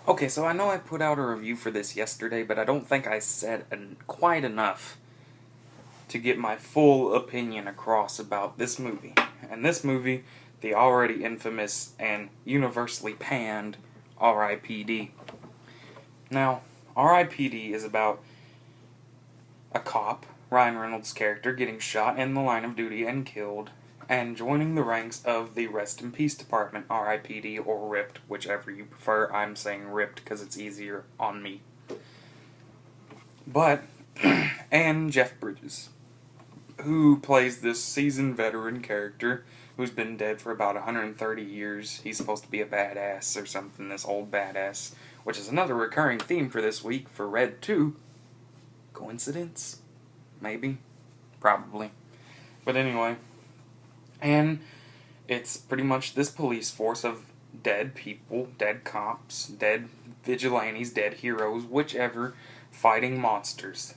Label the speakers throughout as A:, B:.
A: Okay, so I know I put out a review for this yesterday, but I don't think I said quite enough to get my full opinion across about this movie. And this movie, the already infamous and universally panned R.I.P.D. Now, R.I.P.D. is about a cop, Ryan Reynolds' character, getting shot in the line of duty and killed, and joining the ranks of the Rest in Peace Department, R.I.P.D. or RIPD, whichever you prefer. I'm saying RIPD because it's easier on me. But, and Jeff Bridges, who plays this seasoned veteran character who's been dead for about 130 years. He's supposed to be a badass or something, this old badass, which is another recurring theme for this week for Red 2. Coincidence? Maybe? Probably. But anyway, and it's pretty much this police force of dead people, dead cops, dead vigilantes, dead heroes, whichever, fighting monsters.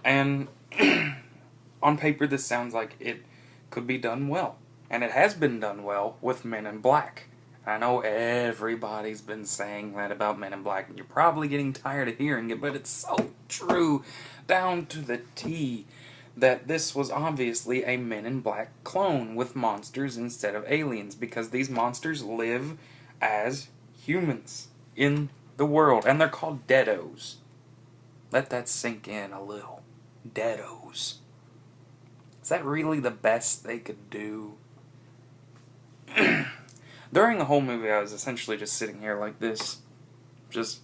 A: And on paper, this sounds like it could be done well. And it has been done well with Men in Black. I know everybody's been saying that about Men in Black, and you're probably getting tired of hearing it, but it's so true, down to the T, that this was obviously a Men in Black clone with monsters instead of aliens, because these monsters live as humans in the world, and they're called deados. Let that sink in a little. Deados. Is that really the best they could do? During the whole movie, I was essentially just sitting here like this, just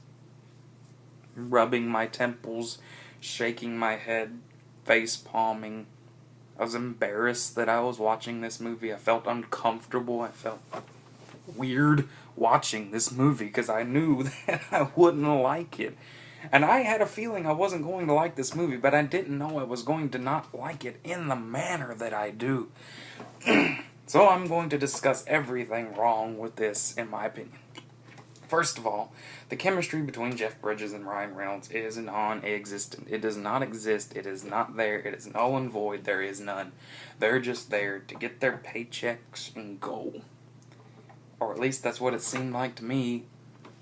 A: rubbing my temples, shaking my head, face palming. I was embarrassed that I was watching this movie. I felt uncomfortable. I felt weird watching this movie because I knew that I wouldn't like it. And I had a feeling I wasn't going to like this movie, but I didn't know I was going to not like it in the manner that I do. So I'm going to discuss everything wrong with this, in my opinion. First of all, the chemistry between Jeff Bridges and Ryan Reynolds is non-existent. It does not exist. It is not there. It is null and void. There is none. They're just there to get their paychecks and go. Or at least that's what it seemed like to me.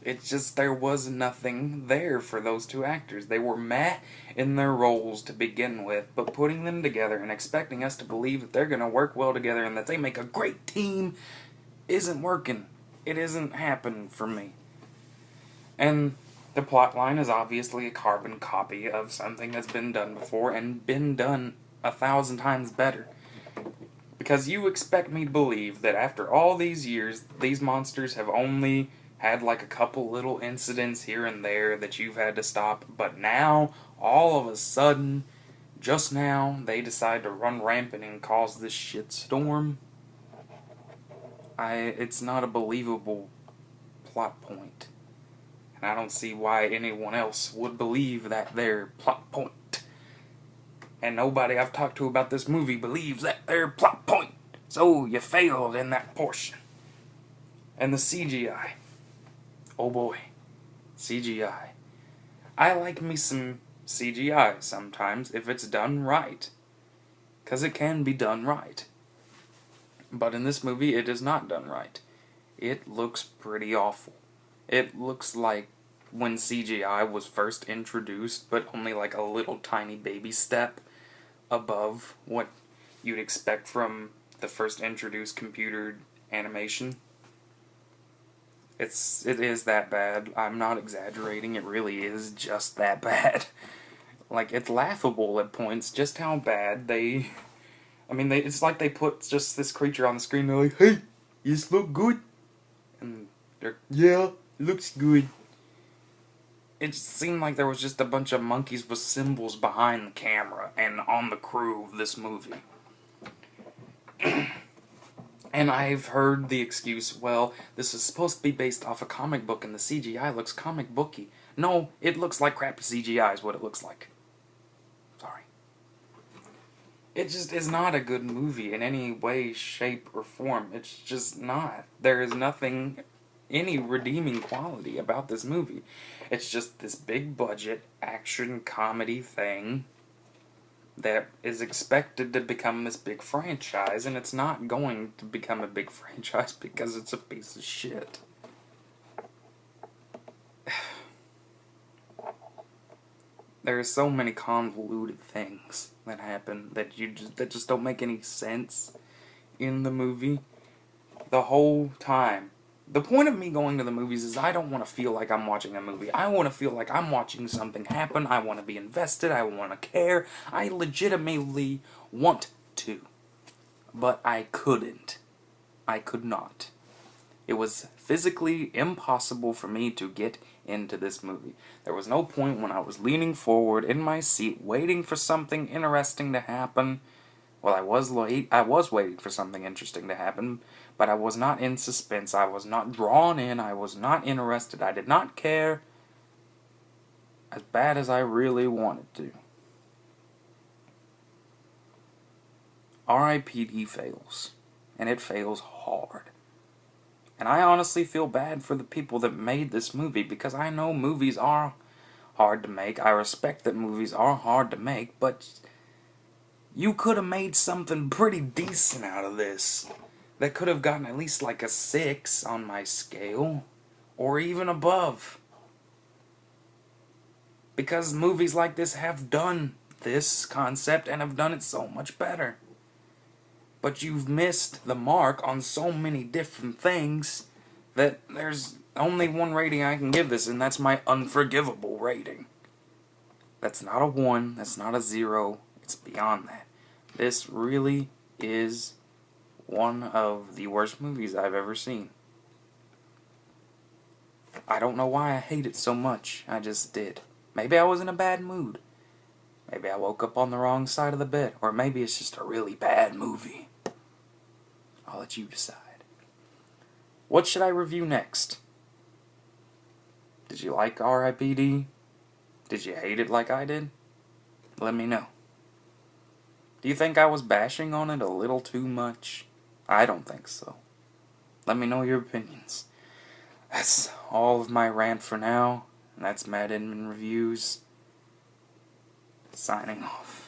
A: It's just there was nothing there for those two actors. They were meh in their roles to begin with, but putting them together and expecting us to believe that they're going to work well together and that they make a great team isn't working. It isn't happening for me. And the plotline is obviously a carbon copy of something that's been done before and been done 1,000 times better. Because you expect me to believe that after all these years, these monsters have only had like a couple little incidents here and there that you've had to stop, but now, all of a sudden, just now, they decide to run rampant and cause this shitstorm. It's not a believable plot point. And I don't see why anyone else would believe that their plot point. And nobody I've talked to about this movie believes that their plot point. So you failed in that portion. And the CGI. Oh boy, CGI. I like me some CGI sometimes if it's done right. Because it can be done right. But in this movie, it is not done right. It looks pretty awful. It looks like when CGI was first introduced, but only like a little tiny baby step above what you'd expect from the first introduced computer animation. It is that bad. I'm not exaggerating. It really is just that bad. Like, it's laughable at points just how bad they... it's like they put just this creature on the screen and they're like, "Hey, this look good?" And they're, "Yeah, looks good." It just seemed like there was just a bunch of monkeys with symbols behind the camera and on the crew of this movie. And I've heard the excuse, well, this is supposed to be based off a comic book and the CGI looks comic booky. No, it looks like crappy CGI is what it looks like. Sorry. It just is not a good movie in any way, shape, or form. It's just not. There is nothing, any redeeming quality about this movie. It's just this big budget action comedy thing that is expected to become this big franchise, and it's not going to become a big franchise because it's a piece of shit. There are so many convoluted things that happen that just don't make any sense in the movie the whole time. The point of me going to the movies is I don't want to feel like I'm watching a movie. I want to feel like I'm watching something happen. I want to be invested. I want to care. I legitimately want to. But I couldn't. I could not. It was physically impossible for me to get into this movie. There was no point when I was leaning forward in my seat waiting for something interesting to happen. Well, I was waiting for something interesting to happen, but I was not in suspense. I was not drawn in. I was not interested. I did not care as bad as I really wanted to. R.I.P.D fails, and it fails hard. And I honestly feel bad for the people that made this movie, because I know movies are hard to make. I respect that movies are hard to make, but you could have made something pretty decent out of this. That could have gotten at least like a 6 on my scale, or even above. Because movies like this have done this concept and have done it so much better. But you've missed the mark on so many different things that there's only one rating I can give this, and that's my unforgivable rating. That's not a 1, that's not a 0, it's beyond that. This really is one of the worst movies I've ever seen. I don't know why I hate it so much, I just did. Maybe I was in a bad mood. Maybe I woke up on the wrong side of the bed, or maybe it's just a really bad movie. I'll let you decide. What should I review next? Did you like R.I.P.D? Did you hate it like I did? Let me know. Do you think I was bashing on it a little too much? I don't think so. Let me know your opinions. That's all of my rant for now. And that's Matt Inman Reviews. Signing off.